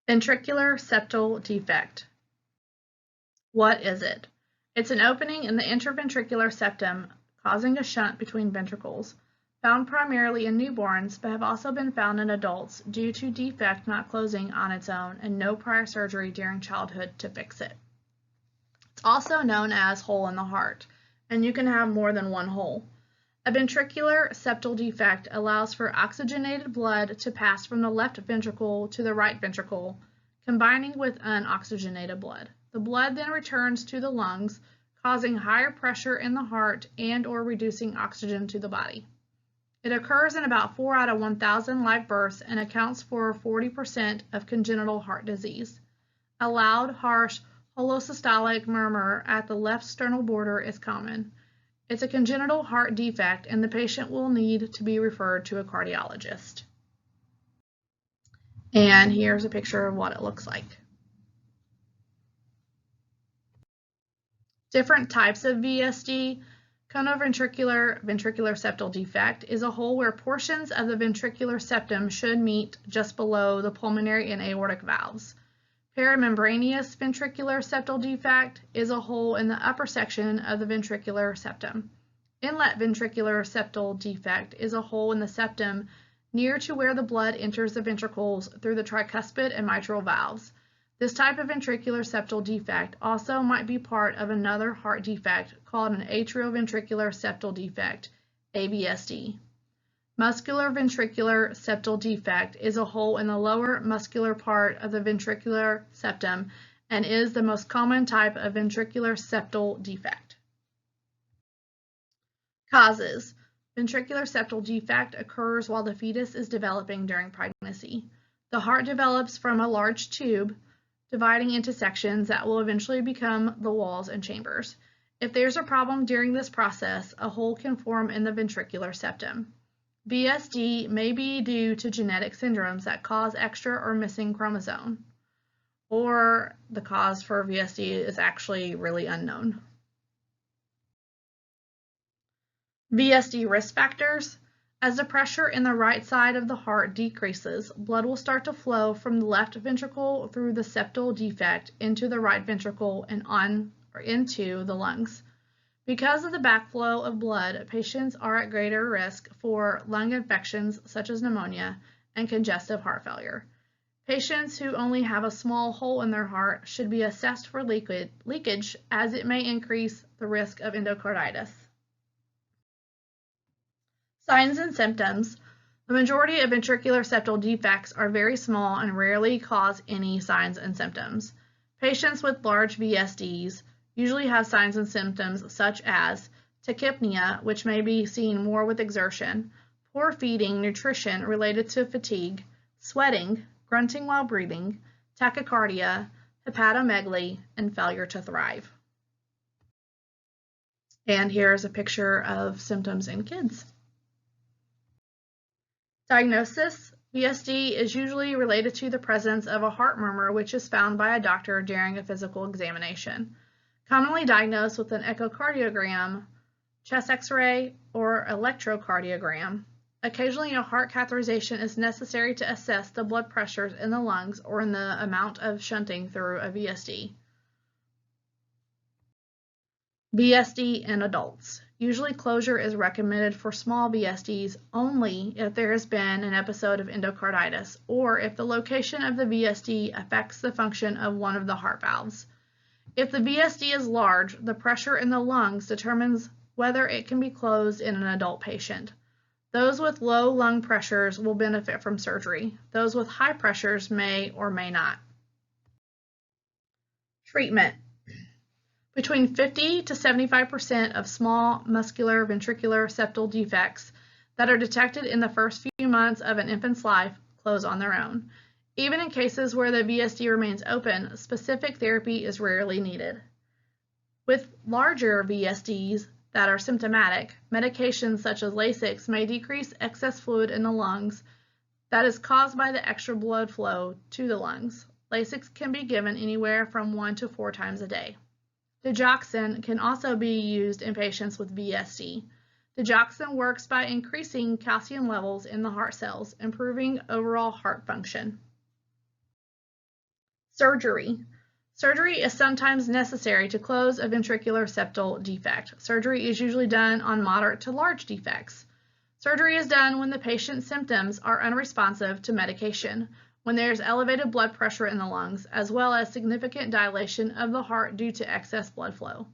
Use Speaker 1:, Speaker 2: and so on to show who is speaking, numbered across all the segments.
Speaker 1: Ventricular septal defect. What is it? It's an opening in the interventricular septum causing a shunt between ventricles, found primarily in newborns but have also been found in adults due to defect not closing on its own and no prior surgery during childhood to fix it. It's also known as hole in the heart, and you can have more than one hole. A ventricular septal defect allows for oxygenated blood to pass from the left ventricle to the right ventricle, combining with unoxygenated blood. The blood then returns to the lungs, causing higher pressure in the heart and/or reducing oxygen to the body. It occurs in about 4 out of 1,000 live births and accounts for 40% of congenital heart disease. A loud, harsh, holosystolic murmur at the left sternal border is common. It's a congenital heart defect, and the patient will need to be referred to a cardiologist. And here's a picture of what it looks like. Different types of VSD. Conoventricular ventricular septal defect is a hole where portions of the ventricular septum should meet just below the pulmonary and aortic valves. Paramembraneous ventricular septal defect is a hole in the upper section of the ventricular septum. Inlet ventricular septal defect is a hole in the septum near to where the blood enters the ventricles through the tricuspid and mitral valves. This type of ventricular septal defect also might be part of another heart defect called an atrioventricular septal defect, AVSD. Muscular ventricular septal defect is a hole in the lower muscular part of the ventricular septum and is the most common type of ventricular septal defect. Causes. Ventricular septal defect occurs while the fetus is developing during pregnancy. The heart develops from a large tube, dividing into sections that will eventually become the walls and chambers. If there's a problem during this process, a hole can form in the ventricular septum. VSD may be due to genetic syndromes that cause extra or missing chromosome, or the cause for VSD is actually really unknown. VSD risk factors. As the pressure in the right side of the heart decreases, blood will start to flow from the left ventricle through the septal defect into the right ventricle and on or into the lungs. Because of the backflow of blood, patients are at greater risk for lung infections such as pneumonia and congestive heart failure. Patients who only have a small hole in their heart should be assessed for leakage, as it may increase the risk of endocarditis. Signs and symptoms. The majority of ventricular septal defects are very small and rarely cause any signs and symptoms. Patients with large VSDs usually have signs and symptoms such as tachypnea, which may be seen more with exertion, poor feeding, nutrition related to fatigue, sweating, grunting while breathing, tachycardia, hepatomegaly, and failure to thrive. And here's a picture of symptoms in kids. Diagnosis. VSD is usually related to the presence of a heart murmur, which is found by a doctor during a physical examination. Commonly diagnosed with an echocardiogram, chest x-ray, or electrocardiogram. Occasionally, a heart catheterization is necessary to assess the blood pressures in the lungs or in the amount of shunting through a VSD. VSD in adults. Usually closure is recommended for small VSDs only if there has been an episode of endocarditis or if the location of the VSD affects the function of one of the heart valves. If the VSD is large, the pressure in the lungs determines whether it can be closed in an adult patient. Those with low lung pressures will benefit from surgery. Those with high pressures may or may not. Treatment. Between 50 to 75% of small muscular ventricular septal defects that are detected in the first few months of an infant's life close on their own. Even in cases where the VSD remains open, specific therapy is rarely needed. With larger VSDs that are symptomatic, medications such as Lasix may decrease excess fluid in the lungs that is caused by the extra blood flow to the lungs. Lasix can be given anywhere from 1 to 4 times a day. Digoxin can also be used in patients with VSD. Digoxin works by increasing calcium levels in the heart cells, improving overall heart function. Surgery. Surgery is sometimes necessary to close a ventricular septal defect. Surgery is usually done on moderate to large defects. Surgery is done when the patient's symptoms are unresponsive to medication, when there is elevated blood pressure in the lungs, as well as significant dilation of the heart due to excess blood flow.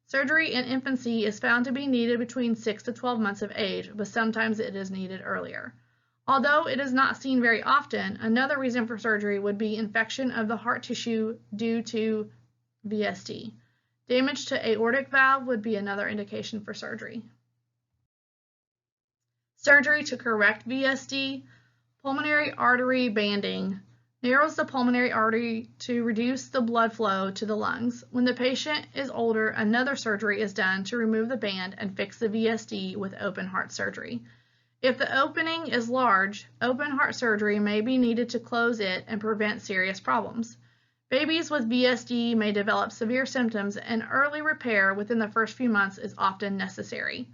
Speaker 1: Surgery in infancy is found to be needed between 6 to 12 months of age, but sometimes it is needed earlier. Although it is not seen very often, another reason for surgery would be infection of the heart tissue due to VSD. Damage to aortic valve would be another indication for surgery. Surgery to correct VSD. Pulmonary artery banding narrows the pulmonary artery to reduce the blood flow to the lungs. When the patient is older, another surgery is done to remove the band and fix the VSD with open heart surgery. If the opening is large, open heart surgery may be needed to close it and prevent serious problems. Babies with VSD may develop severe symptoms, and early repair within the first few months is often necessary.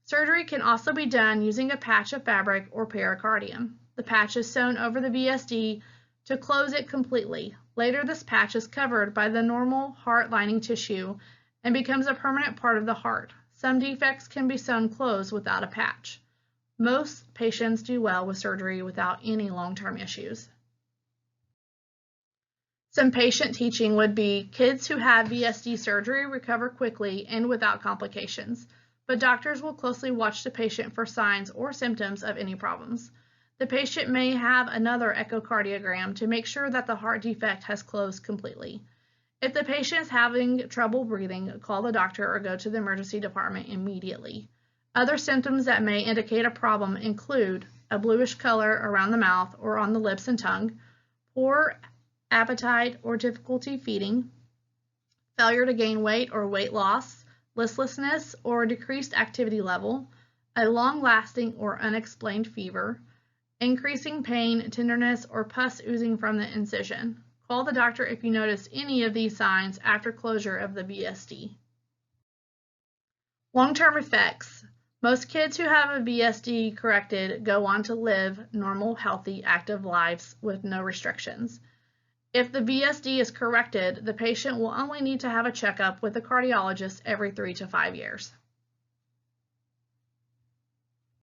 Speaker 1: Surgery can also be done using a patch of fabric or pericardium. The patch is sewn over the VSD to close it completely. Later, this patch is covered by the normal heart lining tissue and becomes a permanent part of the heart. Some defects can be sewn closed without a patch. Most patients do well with surgery without any long-term issues. Some patient teaching would be kids who have VSD surgery recover quickly and without complications, but doctors will closely watch the patient for signs or symptoms of any problems. The patient may have another echocardiogram to make sure that the heart defect has closed completely. If the patient is having trouble breathing, call the doctor or go to the emergency department immediately. Other symptoms that may indicate a problem include a bluish color around the mouth or on the lips and tongue, poor appetite or difficulty feeding, failure to gain weight or weight loss, listlessness or decreased activity level, a long-lasting or unexplained fever, increasing pain, tenderness, or pus oozing from the incision. Call the doctor if you notice any of these signs after closure of the VSD. Long-term effects. Most kids who have a VSD corrected go on to live normal, healthy, active lives with no restrictions. If the VSD is corrected, the patient will only need to have a checkup with a cardiologist every 3 to 5 years.